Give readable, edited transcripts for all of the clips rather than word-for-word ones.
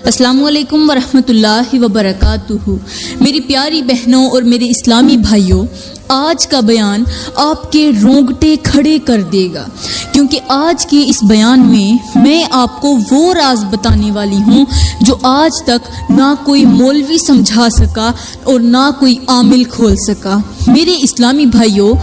السلام علیکم ورحمۃ اللہ وبرکاتہ۔ میری پیاری بہنوں اور میرے اسلامی بھائیوں، آج کا بیان آپ کے رونگٹے کھڑے کر دے گا، کیونکہ آج کے اس بیان میں آپ کو وہ راز بتانے والی ہوں جو آج تک نہ کوئی مولوی سمجھا سکا اور نہ کوئی عامل کھول سکا۔ میرے اسلامی بھائیوں،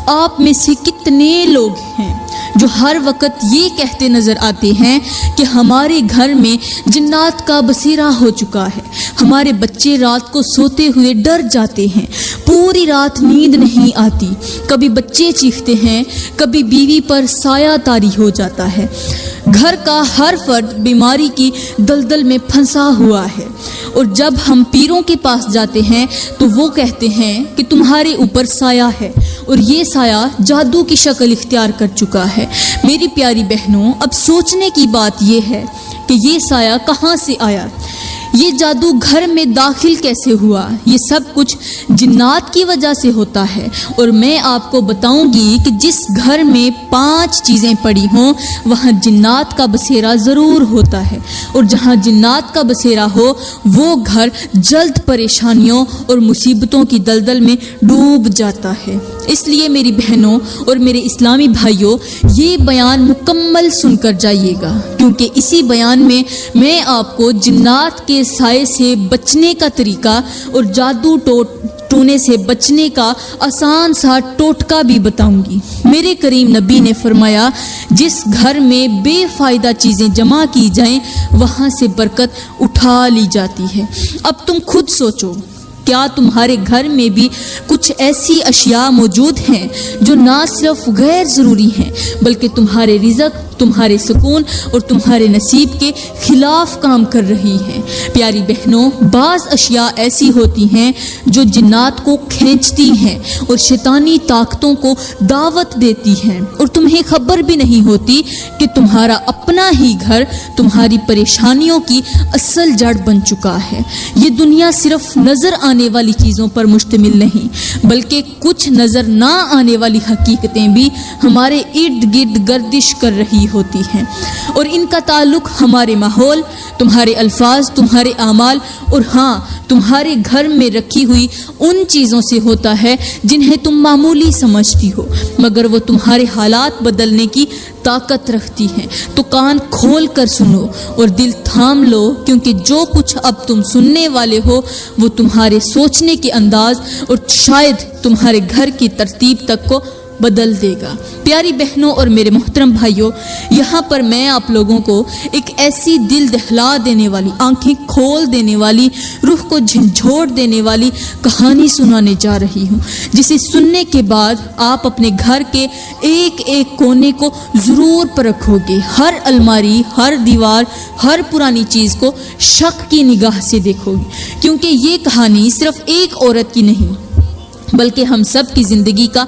آپ میں سے کتنے لوگ ہیں جو ہر وقت یہ کہتے نظر آتے ہیں کہ ہمارے گھر میں جنات کا بسیرا ہو چکا ہے، ہمارے بچے رات کو سوتے ہوئے ڈر جاتے ہیں، پوری رات نیند نہیں آتی، کبھی بچے چیختے ہیں، کبھی بیوی پر سایہ طاری ہو جاتا ہے، گھر کا ہر فرد بیماری کی دلدل میں پھنسا ہوا ہے، اور جب ہم پیروں کے پاس جاتے ہیں تو وہ کہتے ہیں کہ تمہارے اوپر سایہ ہے، اور یہ سایہ جادو کی شکل اختیار کر چکا ہے۔ میری پیاری بہنوں، اب سوچنے کی بات یہ ہے کہ یہ سایہ کہاں سے آیا، یہ جادو گھر میں داخل کیسے ہوا؟ یہ سب کچھ جنات کی وجہ سے ہوتا ہے، اور میں آپ کو بتاؤں گی کہ جس گھر میں 5 چیزیں پڑی ہوں وہاں جنات کا بسیرا ضرور ہوتا ہے، اور جہاں جنات کا بسیرا ہو وہ گھر جلد پریشانیوں اور مصیبتوں کی دلدل میں ڈوب جاتا ہے۔ اس لیے میری بہنوں اور میرے اسلامی بھائیوں، یہ بیان مکمل سن کر جائیے گا، کیونکہ اسی بیان میں آپ کو جنات کے سائے سے بچنے کا طریقہ اور جادو ٹونے سے بچنے کا آسان سا ٹوٹکا بھی بتاؤں گی۔ میرے کریم نبی نے فرمایا، جس گھر میں بے فائدہ چیزیں جمع کی جائیں وہاں سے برکت اٹھا لی جاتی ہے۔ اب تم خود سوچو، کیا تمہارے گھر میں بھی کچھ ایسی اشیاء موجود ہیں جو نہ صرف غیر ضروری ہیں بلکہ تمہارے رزق، تمہارے سکون اور تمہارے نصیب کے خلاف کام کر رہی ہیں؟ پیاری بہنوں، بعض اشیاء ایسی ہوتی ہیں جو جنات کو کھینچتی ہیں اور شیطانی طاقتوں کو دعوت دیتی ہیں، اور تمہیں خبر بھی نہیں ہوتی کہ تمہارا اپنا ہی گھر تمہاری پریشانیوں کی اصل جڑ بن چکا ہے۔ یہ دنیا صرف نظر آنے والی چیزوں پر مشتمل نہیں بلکہ کچھ نظر نہ آنے والی حقیقتیں بھی ہمارے ارد گرد گردش کر رہی ہوتی ہیں، اور ان کا تعلق ہمارے ماحول، تمہارے الفاظ، تمہارے اعمال اور ہاں تمہارے گھر میں رکھی ہوئی ان چیزوں سے ہوتا ہے جنہیں تم معمولی سمجھتی ہو، مگر وہ تمہارے حالات بدلنے کی طاقت رکھتی ہیں۔ تو کان کھول کر سنو اور دل تھام لو، کیونکہ جو کچھ اب تم سننے والے ہو وہ تمہارے سوچنے کے انداز اور شاید تمہارے گھر کی ترتیب تک کو بدل دے گا۔ پیاری بہنوں اور میرے محترم بھائیوں، یہاں پر میں آپ لوگوں کو ایک ایسی دل دہلا دینے والی، آنکھیں کھول دینے والی، روح کو جھنجھوڑ دینے والی کہانی سنانے جا رہی ہوں، جسے سننے کے بعد آپ اپنے گھر کے ایک ایک کونے کو ضرور پرکھو گے، ہر الماری، ہر دیوار، ہر پرانی چیز کو شک کی نگاہ سے دیکھو گے، کیونکہ یہ کہانی صرف ایک عورت کی نہیں بلکہ ہم سب کی زندگی کا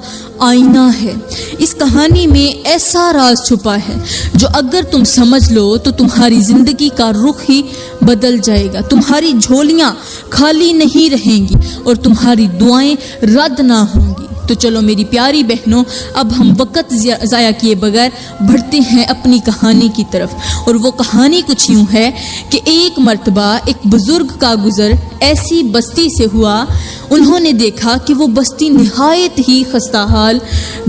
آئینہ ہے۔ اس کہانی میں ایسا راز چھپا ہے جو اگر تم سمجھ لو تو تمہاری زندگی کا رخ ہی بدل جائے گا، تمہاری جھولیاں خالی نہیں رہیں گی اور تمہاری دعائیں رد نہ ہوں گی۔ تو چلو میری پیاری بہنوں، اب ہم وقت ضائع کیے بغیر بڑھتے ہیں اپنی کہانی کی طرف، اور وہ کہانی کچھ یوں ہے کہ ایک مرتبہ ایک بزرگ کا گزر ایسی بستی سے ہوا، انہوں نے دیکھا کہ وہ بستی نہایت ہی خستہ حال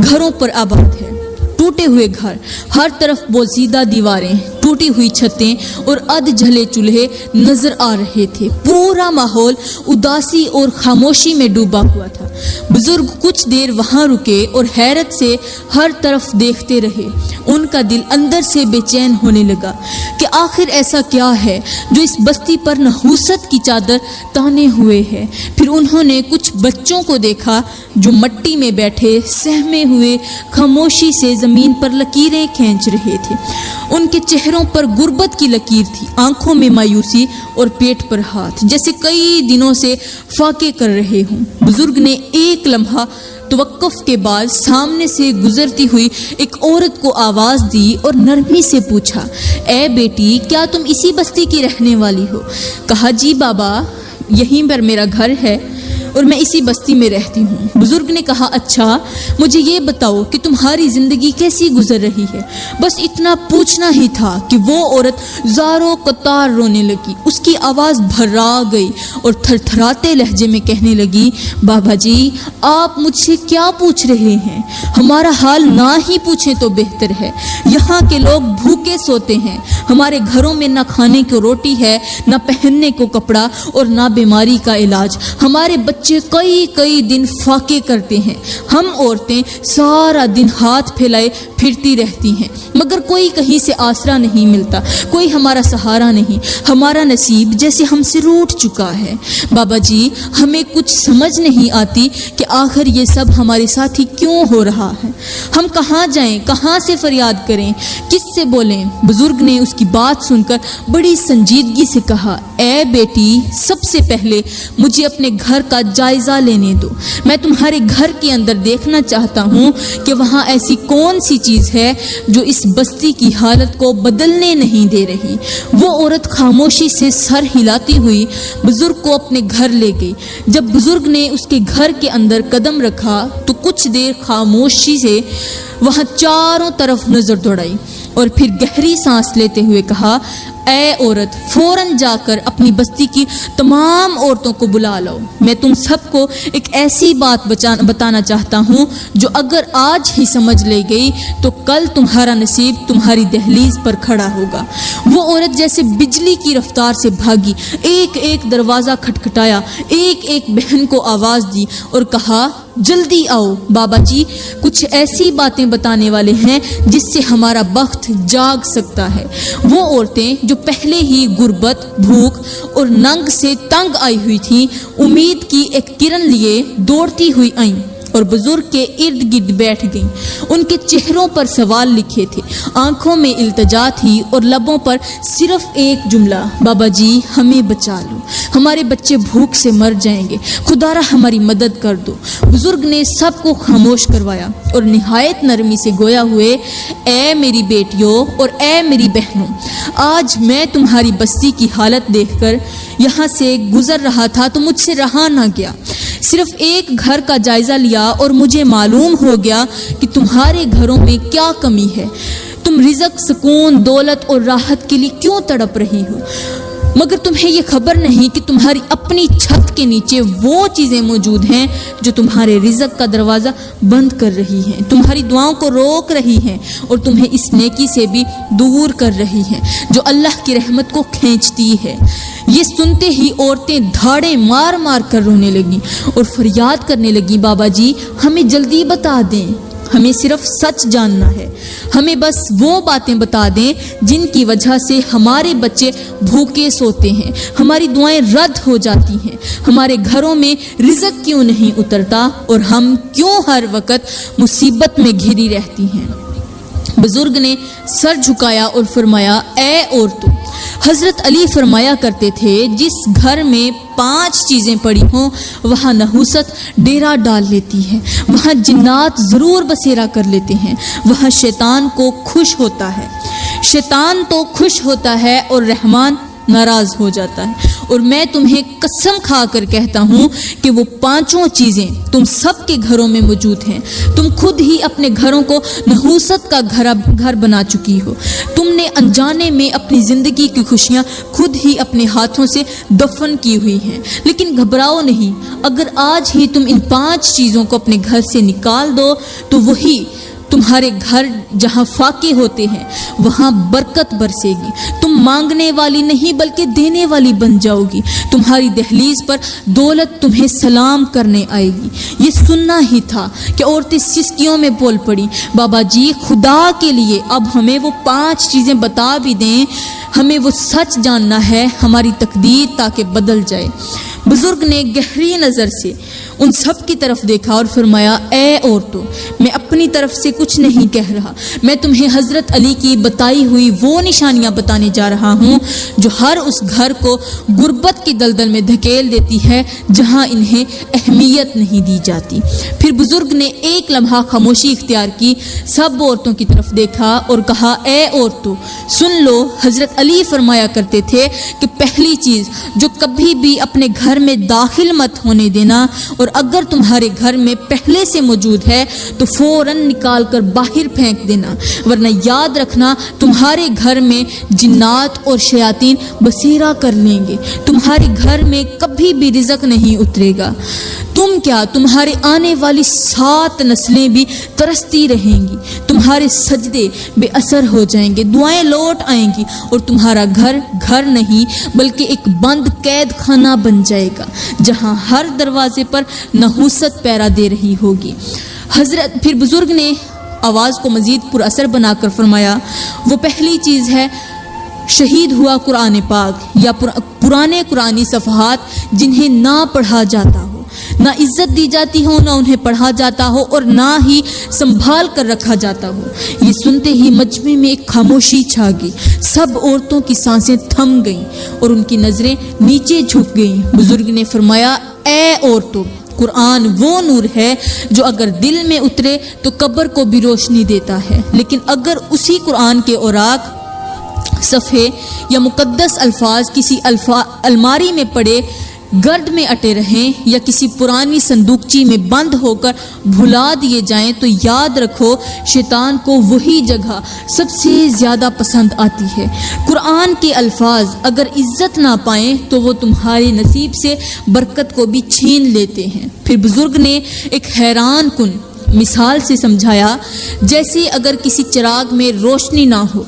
گھروں پر آباد ہے، ٹوٹے ہوئے گھر، ہر طرف بوسیدہ دیواریں، ٹوٹی ہوئی چھتیں اور ادھ جھلے چولہے نظر آ رہے تھے، پورا ماحول اداسی اور خاموشی میں ڈوبا ہوا تھا۔ بزرگ کچھ دیر وہاں رکے اور حیرت سے ہر طرف دیکھتے رہے، ان کا دل اندر سے بے چین ہونے لگا کہ آخر ایسا کیا ہے جو اس بستی پر نحوست کی چادر تانے ہوئے ہے۔ پھر انہوں نے کچھ بچوں کو دیکھا جو مٹی میں بیٹھے سہمے ہوئے خاموشی سے زمین پر لکیریں کھینچ رہے تھے، ان کے چہروں پر غربت کی لکیر تھی، آنکھوں میں مایوسی اور پیٹ پر ہاتھ، جیسے کئی دنوں سے فاقے کر رہے ہوں۔ بزرگ نے ایک لمحہ توقف کے بعد سامنے سے گزرتی ہوئی ایک عورت کو آواز دی اور نرمی سے پوچھا، اے بیٹی، کیا تم اسی بستی کی رہنے والی ہو؟ کہا، جی بابا، یہیں پر میرا گھر ہے۔ اور میں اسی بستی میں رہتی ہوں۔ بزرگ نے کہا اچھا مجھے یہ بتاؤ کہ تمہاری زندگی کیسی گزر رہی ہے؟ بس اتنا پوچھنا ہی تھا کہ وہ عورت زاروں قطار رونے لگی، اس کی آواز بھرا گئی اور تھر تھراتے لہجے میں کہنے لگی بابا جی آپ مجھ سے کیا پوچھ رہے ہیں؟ ہمارا حال نہ ہی پوچھیں تو بہتر ہے۔ یہاں کے لوگ بھوکے سوتے ہیں، ہمارے گھروں میں نہ کھانے کو روٹی ہے، نہ پہننے کو کپڑا اور نہ بیماری کا علاج۔ ہمارے بچے کئی دن فاقے کرتے ہیں، ہم عورتیں سارا دن ہاتھ پھیلائے پھرتی رہتی ہیں، مگر کوئی کہیں سے آسرا نہیں ملتا، کوئی ہمارا سہارا نہیں، ہمارا نصیب جیسے ہم سے روٹ چکا ہے۔ بابا جی ہمیں کچھ سمجھ نہیں آتی کہ آخر یہ سب ہمارے ساتھ ہی کیوں ہو رہا ہے، ہم کہاں جائیں، کہاں سے فریاد کریں، کس سے بولیں؟ بزرگ نے اس کی بات سن کر بڑی سنجیدگی سے کہا اے بیٹی سب سے پہلے مجھے اپنے گھر کا جائزہ لینے دو، میں تمہارے گھر کے اندر دیکھنا چاہتا ہوں کہ وہاں ایسی کون سی چیز ہے جو اس بستی کی حالت کو بدلنے نہیں دے رہی۔ وہ عورت خاموشی سے سر ہلاتی ہوئی بزرگ کو اپنے گھر لے گئی۔ جب بزرگ نے اس کے گھر کے اندر قدم رکھا تو کچھ دیر خاموشی سے وہاں چاروں طرف نظر دوڑائی اور پھر گہری سانس لیتے ہوئے کہا اے عورت فوراً جا کر اپنی بستی کی تمام عورتوں کو بلا لاؤ، میں تم سب کو ایک ایسی بات بتانا چاہتا ہوں جو اگر آج ہی سمجھ لے گئی تو کل تمہارا نصیب تمہاری دہلیز پر کھڑا ہوگا۔ وہ عورت جیسے بجلی کی رفتار سے بھاگی، ایک ایک دروازہ کھٹکھٹایا، ایک ایک بہن کو آواز دی اور کہا جلدی آؤ بابا جی کچھ ایسی باتیں بتانے والے ہیں جس سے ہمارا بخت جاگ سکتا ہے۔ وہ عورتیں جو پہلے ہی غربت، بھوک اور ننگ سے تنگ آئی ہوئی تھیں، امید کی ایک کرن لیے دوڑتی ہوئی آئیں اور بزرگ کے ارد گرد بیٹھ گئیں۔ ان کے چہروں پر سوال لکھے تھے، آنکھوں میں التجا تھی اور لبوں پر صرف ایک جملہ بابا جی ہمیں بچا لو، ہمارے بچے بھوک سے مر جائیں گے، خدارا ہماری مدد کر دو۔ بزرگ نے سب کو خاموش کروایا اور نہایت نرمی سے گویا ہوئے اے میری بیٹیوں اور اے میری بہنوں، آج میں تمہاری بستی کی حالت دیکھ کر یہاں سے گزر رہا تھا تو مجھ سے رہا نہ گیا، صرف ایک گھر کا جائزہ لیا اور مجھے معلوم ہو گیا کہ تمہارے گھروں میں کیا کمی ہے، تم رزق، سکون، دولت اور راحت کے لیے کیوں تڑپ رہی ہو، مگر تمہیں یہ خبر نہیں کہ تمہاری اپنی چھت کے نیچے وہ چیزیں موجود ہیں جو تمہارے رزق کا دروازہ بند کر رہی ہیں، تمہاری دعاؤں کو روک رہی ہیں اور تمہیں اس نیکی سے بھی دور کر رہی ہیں جو اللہ کی رحمت کو کھینچتی ہے۔ یہ سنتے ہی عورتیں دھاڑے مار مار کر رونے لگیں اور فریاد کرنے لگیں بابا جی ہمیں جلدی بتا دیں، ہمیں صرف سچ جاننا ہے، ہمیں بس وہ باتیں بتا دیں جن کی وجہ سے ہمارے بچے بھوکے سوتے ہیں، ہماری دعائیں رد ہو جاتی ہیں، ہمارے گھروں میں رزق کیوں نہیں اترتا اور ہم کیوں ہر وقت مصیبت میں گھری رہتی ہیں۔ بزرگ نے سر جھکایا اور فرمایا اے عورتوں، حضرت علی فرمایا کرتے تھے جس گھر میں 5 چیزیں پڑی ہوں وہاں نحوست ڈیرا ڈال لیتی ہے، وہاں جنات ضرور بسیرا کر لیتے ہیں، وہاں شیطان کو خوش ہوتا ہے، شیطان تو خوش ہوتا ہے اور رحمان ناراض ہو جاتا ہے، اور میں تمہیں قسم کھا کر کہتا ہوں کہ وہ 5 چیزیں تم سب کے گھروں میں موجود ہیں، تم خود ہی اپنے گھروں کو نحوست کا گھر بنا چکی ہو، تم نے انجانے میں اپنی زندگی کی خوشیاں خود ہی اپنے ہاتھوں سے دفن کی ہوئی ہیں، لیکن گھبراؤ نہیں، اگر آج ہی تم ان 5 چیزوں کو اپنے گھر سے نکال دو تو وہی تمہارے گھر جہاں فاقے ہوتے ہیں وہاں برکت برسے گی، تم مانگنے والی نہیں بلکہ دینے والی بن جاؤ گی، تمہاری دہلیز پر دولت تمہیں سلام کرنے آئے گی۔ یہ سننا ہی تھا کہ عورتیں سسکیوں میں بول پڑی بابا جی خدا کے لیے اب ہمیں وہ 5 چیزیں بتا بھی دیں، ہمیں وہ سچ جاننا ہے ہماری تقدیر تاکہ بدل جائے۔ بزرگ نے گہری نظر سے ان سب کی طرف دیکھا اور فرمایا اے عورتوں میں اپنی طرف سے کچھ نہیں کہہ رہا، میں تمہیں حضرت علی کی بتائی ہوئی وہ نشانیاں بتانے جا رہا ہوں جو ہر اس گھر کو غربت کی دلدل میں دھکیل دیتی ہے جہاں انہیں اہمیت نہیں دی جاتی۔ پھر بزرگ نے ایک لمحہ خاموشی اختیار کی، سب عورتوں کی طرف دیکھا اور کہا اے عورتوں سن لو، حضرت علی فرمایا کرتے تھے کہ پہلی چیز جو کبھی بھی اپنے گھر گھر میں داخل مت ہونے دینا، اور اگر تمہارے گھر میں پہلے سے موجود ہے تو فوراً نکال کر باہر پھینک دینا، ورنہ یاد رکھنا تمہارے گھر میں جنات اور شیاطین بسیرا کر لیں گے، تمہارے گھر میں کبھی بھی رزق نہیں اترے گا۔ تم کیا، تمہارے آنے والی 7 نسلیں بھی ترستی رہیں گی، تمہارے سجدے بے اثر ہو جائیں گے، دعائیں لوٹ آئیں گی، اور تمہارا گھر گھر نہیں بلکہ ایک بند قید خانہ بن جائے گا جہاں ہر دروازے پر نحوست پہرا دے رہی ہوگی۔ حضرت پھر بزرگ نے آواز کو مزید پر اثر بنا کر فرمایا، وہ پہلی چیز ہے شہید ہوا قرآن پاک یا پرانے قرآنی صفحات جنہیں نہ پڑھا جاتا ہو، نہ عزت دی جاتی ہو، نہ انہیں پڑھا جاتا ہو، اور نہ ہی سنبھال کر رکھا جاتا ہو۔ یہ سنتے ہی مجمع میں ایک خاموشی چھا گئی، سب عورتوں کی سانسیں تھم گئیں اور ان کی نظریں نیچے جھک گئیں۔ بزرگ نے فرمایا، اے عورتوں، قرآن وہ نور ہے جو اگر دل میں اترے تو قبر کو بھی روشنی دیتا ہے، لیکن اگر اسی قرآن کے اوراق، صفحے یا مقدس الفاظ کسی الماری میں پڑے گرد میں اٹے رہیں یا کسی پرانی صندوقچی میں بند ہو کر بھلا دیے جائیں تو یاد رکھو شیطان کو وہی جگہ سب سے زیادہ پسند آتی ہے۔ قرآن کے الفاظ اگر عزت نہ پائیں تو وہ تمہارے نصیب سے برکت کو بھی چھین لیتے ہیں۔ پھر بزرگ نے ایک حیران کن مثال سے سمجھایا، جیسے اگر کسی چراغ میں روشنی نہ ہو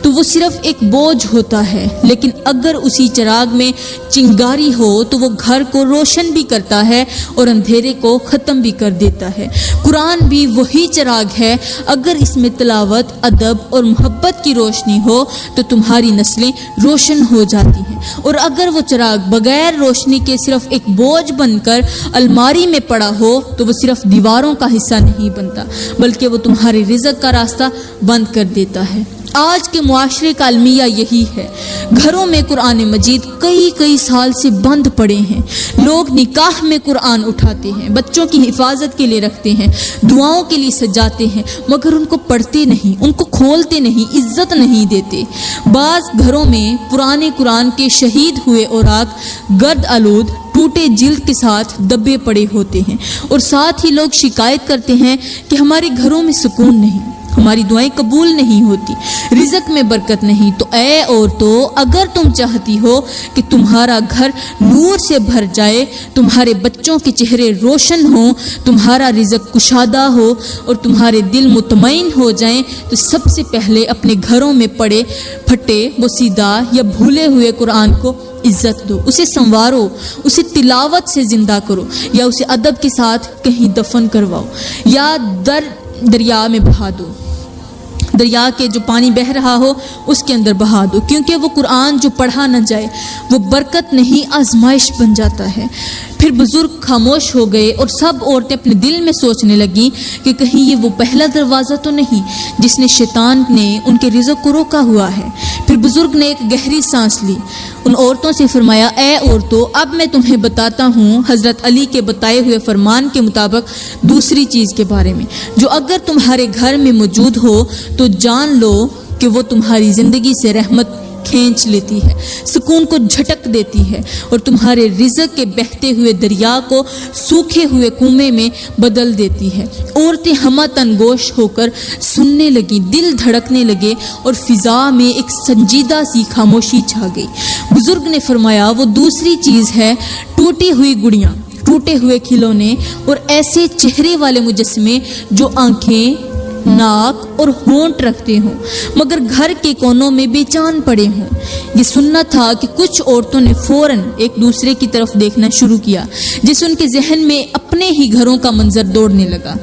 تو وہ صرف ایک بوجھ ہوتا ہے، لیکن اگر اسی چراغ میں چنگاری ہو تو وہ گھر کو روشن بھی کرتا ہے اور اندھیرے کو ختم بھی کر دیتا ہے۔ قرآن بھی وہی چراغ ہے، اگر اس میں تلاوت، ادب اور محبت کی روشنی ہو تو تمہاری نسلیں روشن ہو جاتی ہیں، اور اگر وہ چراغ بغیر روشنی کے صرف ایک بوجھ بن کر الماری میں پڑا ہو تو وہ صرف دیواروں کا حصہ نہیں بنتا بلکہ وہ تمہارے رزق کا راستہ بند کر دیتا ہے۔ آج کے معاشرے کا المیہ یہی ہے، گھروں میں قرآن مجید کئی سال سے بند پڑے ہیں، لوگ نکاح میں قرآن اٹھاتے ہیں، بچوں کی حفاظت کے لیے رکھتے ہیں، دعاؤں کے لیے سجاتے ہیں، مگر ان کو پڑھتے نہیں، ان کو کھولتے نہیں، عزت نہیں دیتے۔ بعض گھروں میں پرانے قرآن کے شہید ہوئے اوراق گرد آلود ٹوٹے جلد کے ساتھ دبے پڑے ہوتے ہیں، اور ساتھ ہی لوگ شکایت کرتے ہیں کہ ہمارے گھروں میں سکون نہیں، ہماری دعائیں قبول نہیں ہوتی، رزق میں برکت نہیں۔ تو اے عورتوں، اگر تم چاہتی ہو کہ تمہارا گھر نور سے بھر جائے، تمہارے بچوں کے چہرے روشن ہوں، تمہارا رزق کشادہ ہو اور تمہارے دل مطمئن ہو جائیں، تو سب سے پہلے اپنے گھروں میں پڑے پھٹے بوسیدہ یا بھولے ہوئے قرآن کو عزت دو، اسے سنوارو، اسے تلاوت سے زندہ کرو، یا اسے ادب کے ساتھ کہیں دفن کرواؤ، یا دریا میں بہا دو، دریا کے جو پانی بہہ رہا ہو اس کے اندر بہا دو، کیونکہ وہ قرآن جو پڑھا نہ جائے وہ برکت نہیں آزمائش بن جاتا ہے۔ پھر بزرگ خاموش ہو گئے اور سب عورتیں اپنے دل میں سوچنے لگیں کہ کہیں یہ وہ پہلا دروازہ تو نہیں جس نے شیطان نے ان کے رزق کو روکا ہوا ہے۔ پھر بزرگ نے ایک گہری سانس لی، ان عورتوں سے فرمایا، اے عورتوں، اب میں تمہیں بتاتا ہوں حضرت علی کے بتائے ہوئے فرمان کے مطابق دوسری چیز کے بارے میں، جو اگر تمہارے گھر میں موجود ہو تو جان لو کہ وہ تمہاری زندگی سے رحمت کھینچ لیتی ہے، سکون کو جھٹک دیتی ہے، اور تمہارے رزق کے بہتے ہوئے دریا کو سوکھے ہوئے کنویں میں بدل دیتی ہے۔ عورتیں ہمہ تنگوش ہو کر سننے لگیں، دل دھڑکنے لگے اور فضا میں ایک سنجیدہ سی خاموشی چھا گئی۔ بزرگ نے فرمایا، وہ دوسری چیز ہے ٹوٹی ہوئی گڑیاں، ٹوٹے ہوئے کھلونے اور ایسے چہرے والے مجسمے جو آنکھیں، ناک اور ہونٹ رکھتے ہوں مگر گھر کے کونوں میں بے جان پڑے ہوں۔ یہ سننا تھا کہ کچھ عورتوں نے فوراً ایک دوسرے کی طرف دیکھنا شروع کیا، جس ان کے ذہن میں اپنے ہی گھروں کا منظر دوڑنے لگا۔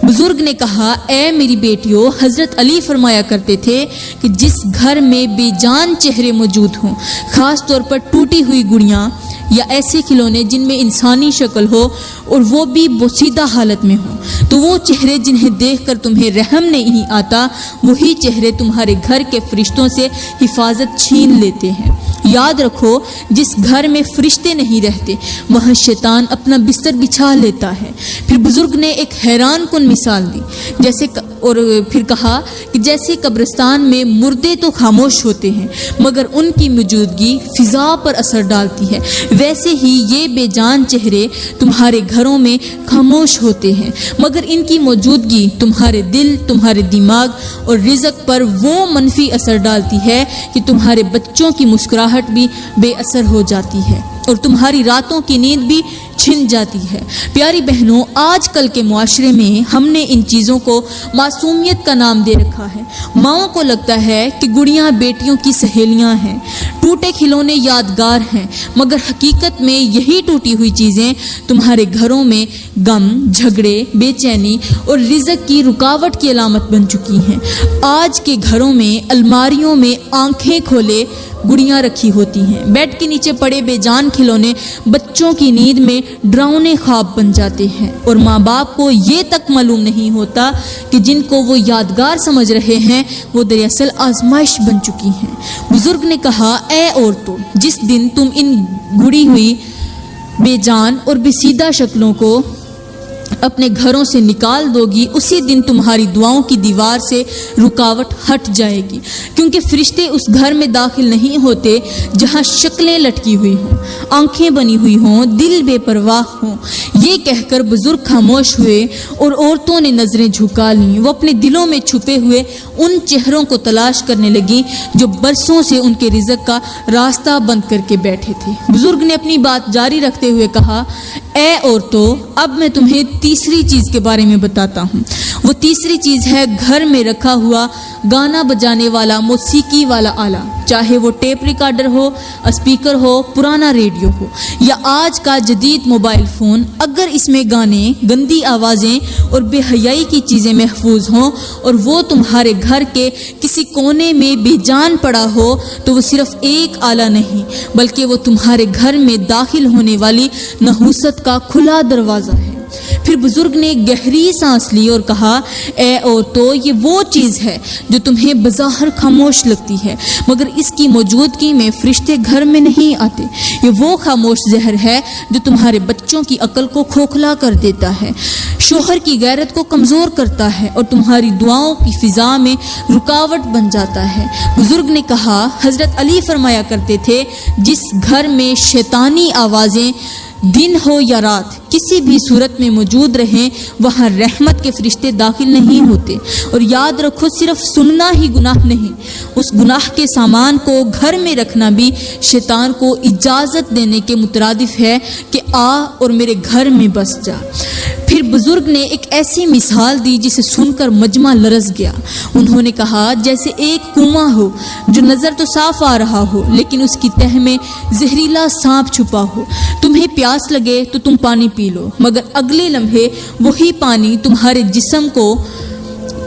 بزرگ نے کہا، اے میری بیٹیوں، حضرت علی فرمایا کرتے تھے کہ جس گھر میں بے جان چہرے موجود ہوں، خاص طور پر ٹوٹی ہوئی گڑیاں یا ایسے کھلونے جن میں انسانی شکل ہو اور وہ بھی بوسیدہ حالت میں ہوں، تو وہ چہرے جنہیں دیکھ کر تمہیں رحم نہیں آتا، وہی چہرے تمہارے گھر کے فرشتوں سے حفاظت چھین لیتے ہیں۔ یاد رکھو، جس گھر میں فرشتے نہیں رہتے وہاں شیطان اپنا بستر بچھا لیتا ہے۔ پھر بزرگ نے ایک حیران کن مثال دی، جیسے اور پھر کہا کہ جیسے قبرستان میں مردے تو خاموش ہوتے ہیں مگر ان کی موجودگی فضا پر اثر ڈالتی ہے، ویسے ہی یہ بے جان چہرے تمہارے گھروں میں خاموش ہوتے ہیں مگر ان کی موجودگی تمہارے دل، تمہارے دماغ اور رزق پر وہ منفی اثر ڈالتی ہے کہ تمہارے بچوں کی مسکراہٹ بھی بے اثر ہو جاتی ہے اور تمہاری راتوں کی نیند بھی چھن جاتی ہے۔ پیاری بہنوں، آج کل کے معاشرے میں ہم نے ان چیزوں کو معصومیت کا نام دے رکھا ہے۔ ماؤں کو لگتا ہے کہ گڑیاں بیٹیوں کی سہیلیاں ہیں، ٹوٹے کھلونے یادگار ہیں، مگر حقیقت میں یہی ٹوٹی ہوئی چیزیں تمہارے گھروں میں غم، جھگڑے، بے چینی اور رزق کی رکاوٹ کی علامت بن چکی ہیں۔ آج کے گھروں میں الماریوں میں آنکھیں کھولے گڑیاں رکھی ہوتی ہیں، بیڈ کے نیچے پڑے بے جان کھلونے بچوں کی نیند میں ڈراؤنے خواب بن جاتے ہیں اور ماں باپ کو یہ تک معلوم نہیں ہوتا کہ جن کو وہ یادگار سمجھ رہے ہیں وہ دراصل آزمائش بن چکی ہیں۔ بزرگ نے کہا، اے عورتوں، جس دن تم ان گڑی ہوئی بے جان اور بسیدہ شکلوں کو اپنے گھروں سے نکال دو گی، اسی دن تمہاری دعاؤں کی دیوار سے رکاوٹ ہٹ جائے گی، کیونکہ فرشتے اس گھر میں داخل نہیں ہوتے جہاں شکلیں لٹکی ہوئی ہوں، آنکھیں بنی ہوئی ہوں، دل بے پرواہ ہوں۔ یہ کہہ کر بزرگ خاموش ہوئے اور عورتوں نے نظریں جھکا لیں۔ وہ اپنے دلوں میں چھپے ہوئے ان چہروں کو تلاش کرنے لگیں جو برسوں سے ان کے رزق کا راستہ بند کر کے بیٹھے تھے۔ بزرگ نے اپنی بات جاری رکھتے ہوئے کہا، اے عورتوں، اب میں تمہیں تیسری چیز کے بارے میں بتاتا ہوں۔ وہ تیسری چیز ہے گھر میں رکھا ہوا گانا بجانے والا موسیقی والا آلہ، چاہے وہ ٹیپ ریکارڈر ہو، اسپیکر ہو، پرانا ریڈیو ہو یا آج کا جدید موبائل فون۔ اگر اس میں گانے، گندی آوازیں اور بے حیائی کی چیزیں محفوظ ہوں اور وہ تمہارے گھر کے کسی کونے میں بے جان پڑا ہو تو وہ صرف ایک آلہ نہیں بلکہ وہ تمہارے گھر میں داخل ہونے والی نحوست کا کھلا دروازہ ہے۔ پھر بزرگ نے گہری سانس لی اور کہا، اے عورتوں، یہ وہ چیز ہے جو تمہیں بظاہر خاموش لگتی ہے مگر اس کی موجودگی میں فرشتے گھر میں نہیں آتے۔ یہ وہ خاموش زہر ہے جو تمہارے بچوں کی عقل کو کھوکھلا کر دیتا ہے، شوہر کی غیرت کو کمزور کرتا ہے اور تمہاری دعاؤں کی فضا میں رکاوٹ بن جاتا ہے۔ بزرگ نے کہا، حضرت علی فرمایا کرتے تھے، جس گھر میں شیطانی آوازیں دن ہو یا رات کسی بھی صورت میں موجود رہیں وہاں رحمت کے فرشتے داخل نہیں ہوتے۔ اور یاد رکھو، صرف سننا ہی گناہ نہیں، اس گناہ کے سامان کو گھر میں رکھنا بھی شیطان کو اجازت دینے کے مترادف ہے کہ آ اور میرے گھر میں بس جا۔ پھر بزرگ نے ایک ایسی مثال دی جسے سن کر مجمع لرز گیا۔ انہوں نے کہا، جیسے ایک کنواں ہو جو نظر تو صاف آ رہا ہو لیکن اس کی تہہ میں زہریلا سانپ چھپا ہو۔ تمہیں پیاس لگے تو تم پانی پی لو مگر اگلے لمحے وہی پانی تمہارے جسم کو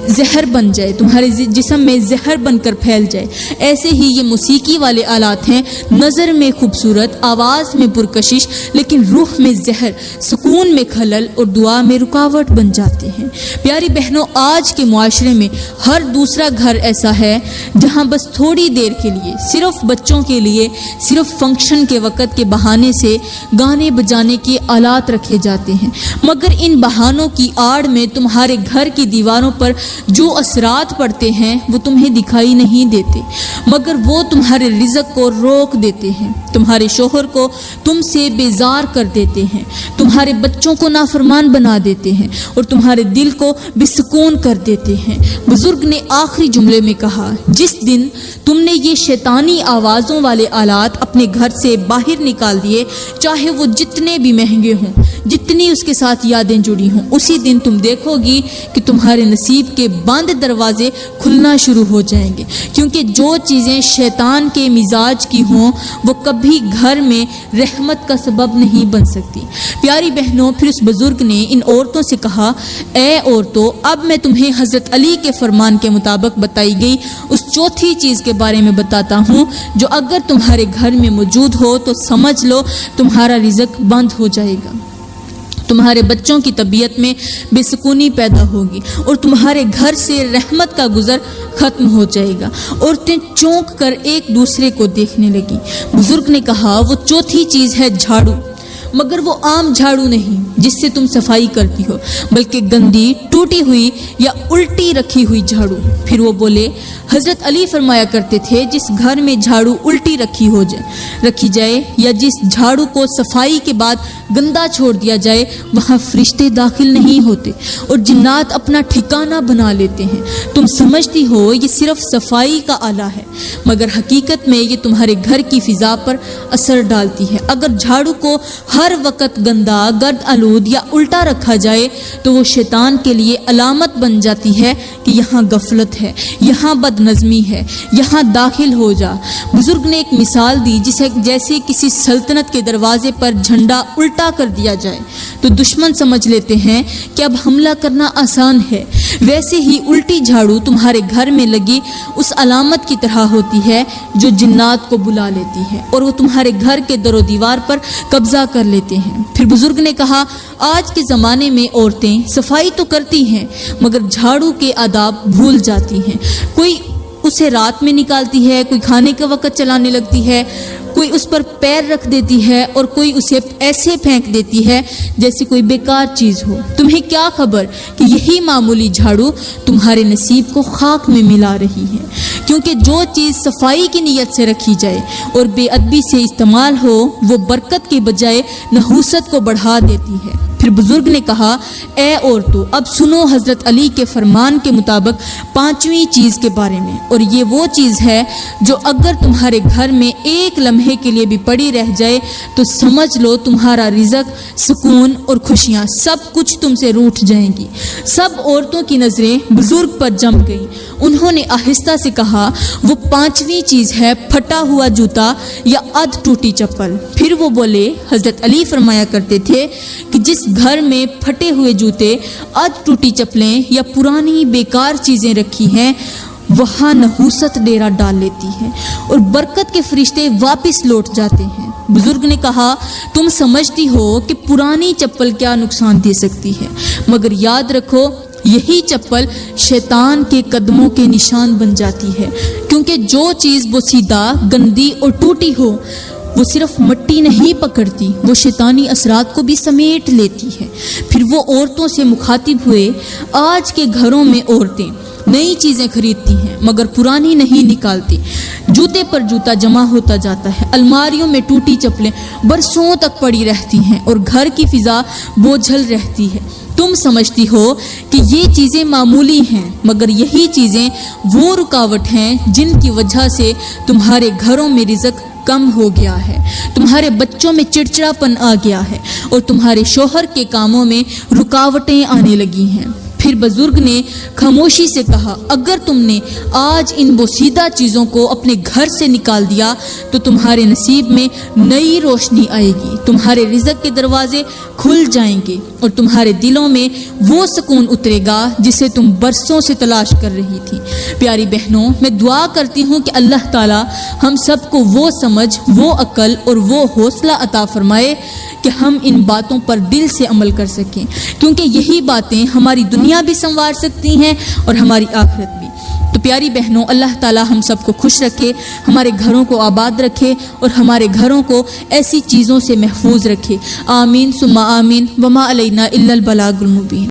زہر بن جائے، تمہارے جسم میں زہر بن کر پھیل جائے۔ ایسے ہی یہ موسیقی والے آلات ہیں، نظر میں خوبصورت، آواز میں پرکشش لیکن روح میں زہر، سکون میں خلل اور دعا میں رکاوٹ بن جاتے ہیں۔ پیاری بہنوں، آج کے معاشرے میں ہر دوسرا گھر ایسا ہے جہاں بس تھوڑی دیر کے لیے، صرف بچوں کے لیے، صرف فنکشن کے وقت کے بہانے سے گانے بجانے کے آلات رکھے جاتے ہیں، مگر ان بہانوں کی آڑ میں تمہارے گھر کی دیواروں پر جو اثرات پڑتے ہیں وہ تمہیں دکھائی نہیں دیتے مگر وہ تمہارے رزق کو روک دیتے ہیں، تمہارے شوہر کو تم سے بیزار کر دیتے ہیں، تمہارے بچوں کو نافرمان بنا دیتے ہیں اور تمہارے دل کو بے سکون کر دیتے ہیں۔ بزرگ نے آخری جملے میں کہا، جس دن تم نے یہ شیطانی آوازوں والے آلات اپنے گھر سے باہر نکال دیے، چاہے وہ جتنے بھی مہنگے ہوں، جتنی اس کے ساتھ یادیں جڑی ہوں، اسی دن تم دیکھو گی کہ تمہارے نصیب کے بند دروازے کھلنا شروع ہو جائیں گے، کیونکہ جو چیزیں شیطان کے مزاج کی ہوں وہ کبھی گھر میں رحمت کا سبب نہیں بن سکتی۔ پیاری بہنوں، پھر اس بزرگ نے ان عورتوں سے کہا، اے عورتوں، اب میں تمہیں حضرت علی کے فرمان کے مطابق بتائی گئی اس چوتھی چیز کے بارے میں بتاتا ہوں جو اگر تمہارے گھر میں موجود ہو تو سمجھ لو تمہارا رزق بند ہو جائے گا، تمہارے بچوں کی طبیعت میں بے سکونی پیدا ہوگی اور تمہارے گھر سے رحمت کا گزر ختم ہو جائے گا۔ عورتیں چونک کر ایک دوسرے کو دیکھنے لگیں۔ بزرگ نے کہا، وہ چوتھی چیز ہے جھاڑو۔ مگر وہ عام جھاڑو نہیں جس سے تم صفائی کرتی ہو، بلکہ گندی، ٹوٹی ہوئی یا الٹی رکھی ہوئی جھاڑو۔ پھر وہ بولے، حضرت علی فرمایا کرتے تھے، جس گھر میں جھاڑو الٹی رکھی جائے یا جس جھاڑو کو صفائی کے بعد گندا چھوڑ دیا جائے، وہاں فرشتے داخل نہیں ہوتے اور جنات اپنا ٹھکانہ بنا لیتے ہیں۔ تم سمجھتی ہو یہ صرف صفائی کا آلہ ہے، مگر حقیقت میں یہ تمہارے گھر کی فضا پر اثر ڈالتی ہے۔ اگر جھاڑو کو ہر وقت گندا، گرد آلود یا الٹا رکھا جائے تو وہ شیطان کے لیے علامت بن جاتی ہے کہ یہاں غفلت ہے، یہاں بد نظمی ہے، یہاں داخل ہو جا۔ بزرگ نے ایک مثال دی، جیسے کسی سلطنت کے دروازے پر جھنڈا الٹا کر دیا جائے تو دشمن سمجھ لیتے ہیں کہ اب حملہ کرنا آسان ہے، ویسے ہی الٹی جھاڑو تمہارے گھر میں لگی اس علامت کی طرح ہوتی ہے جو جنات کو بلا لیتی ہے اور وہ تمہارے گھر کے در و دیوار پر قبضہ کر لیتے ہیں۔ پھر بزرگ نے کہا، آج کے زمانے میں عورتیں صفائی تو کرتی ہیں مگر جھاڑو کے آداب بھول جاتی ہیں۔ کوئی اسے رات میں نکالتی ہے، کوئی کھانے کے وقت چلانے لگتی ہے، کوئی اس پر پیر رکھ دیتی ہے اور کوئی اسے ایسے پھینک دیتی ہے جیسے کوئی بیکار چیز ہو۔ تمہیں کیا خبر کہ یہی معمولی جھاڑو تمہارے نصیب کو خاک میں ملا رہی ہے، کیونکہ جو چیز صفائی کی نیت سے رکھی جائے اور بے ادبی سے استعمال ہو وہ برکت کے بجائے نحوست کو بڑھا دیتی ہے۔ پھر بزرگ نے کہا، اے عورتو، اب سنو حضرت علی کے فرمان کے مطابق پانچویں چیز کے بارے میں، اور یہ وہ چیز ہے جو اگر تمہارے گھر میں ایک لمحے کے لیے بھی پڑی رہ جائے تو سمجھ لو تمہارا رزق، سکون اور خوشیاں سب کچھ تم سے روٹھ جائیں گی۔ سب عورتوں کی نظریں بزرگ پر جم گئیں۔ انہوں نے آہستہ سے کہا، وہ پانچویں چیز ہے پھٹا ہوا جوتا یا ادھ ٹوٹی چپل۔ پھر وہ بولے، حضرت علی فرمایا کرتے تھے کہ جس گھر میں پھٹے ہوئے جوتے، ادھ ٹوٹی چپلیں یا پرانی بیکار چیزیں رکھی ہیں وہاں نحوست ڈیرا ڈال لیتی ہے اور برکت کے فرشتے واپس لوٹ جاتے ہیں۔ بزرگ نے کہا، تم سمجھتی ہو کہ پرانی چپل کیا نقصان دے سکتی ہے، مگر یاد رکھو یہی چپل شیطان کے قدموں کے نشان بن جاتی ہے، کیونکہ جو چیز بوسیدہ، گندی اور ٹوٹی ہو وہ صرف مٹی نہیں پکڑتی، وہ شیطانی اثرات کو بھی سمیٹ لیتی ہے۔ پھر وہ عورتوں سے مخاطب ہوئے، آج کے گھروں میں عورتیں نئی چیزیں خریدتی ہیں مگر پرانی نہیں نکالتی، جوتے پر جوتا جمع ہوتا جاتا ہے، الماریوں میں ٹوٹی چپلیں برسوں تک پڑی رہتی ہیں اور گھر کی فضا بوجھل رہتی ہے۔ تم سمجھتی ہو کہ یہ چیزیں معمولی ہیں، مگر یہی چیزیں وہ رکاوٹ ہیں جن کی وجہ سے تمہارے گھروں میں رزق کم ہو گیا ہے، تمہارے بچوں میں چڑچڑاپن آ گیا ہے اور تمہارے شوہر کے کاموں میں رکاوٹیں آنے لگی ہیں۔ پھر بزرگ نے خاموشی سے کہا، اگر تم نے آج ان بوسیدہ چیزوں کو اپنے گھر سے نکال دیا تو تمہارے نصیب میں نئی روشنی آئے گی، تمہارے رزق کے دروازے کھل جائیں گے اور تمہارے دلوں میں وہ سکون اترے گا جسے تم برسوں سے تلاش کر رہی تھی۔ پیاری بہنوں، میں دعا کرتی ہوں کہ اللہ تعالی ہم سب کو وہ سمجھ، وہ عقل اور وہ حوصلہ عطا فرمائے کہ ہم ان باتوں پر دل سے عمل کر سکیں، کیونکہ یہی باتیں ہماری دنیا بھی سنوار سکتی ہیں اور ہماری آخرت بھی۔ تو پیاری بہنوں، اللہ تعالی ہم سب کو خوش رکھے، ہمارے گھروں کو آباد رکھے اور ہمارے گھروں کو ایسی چیزوں سے محفوظ رکھے۔ آمین ثم آمین، وما علینا الا البلاغ المبین۔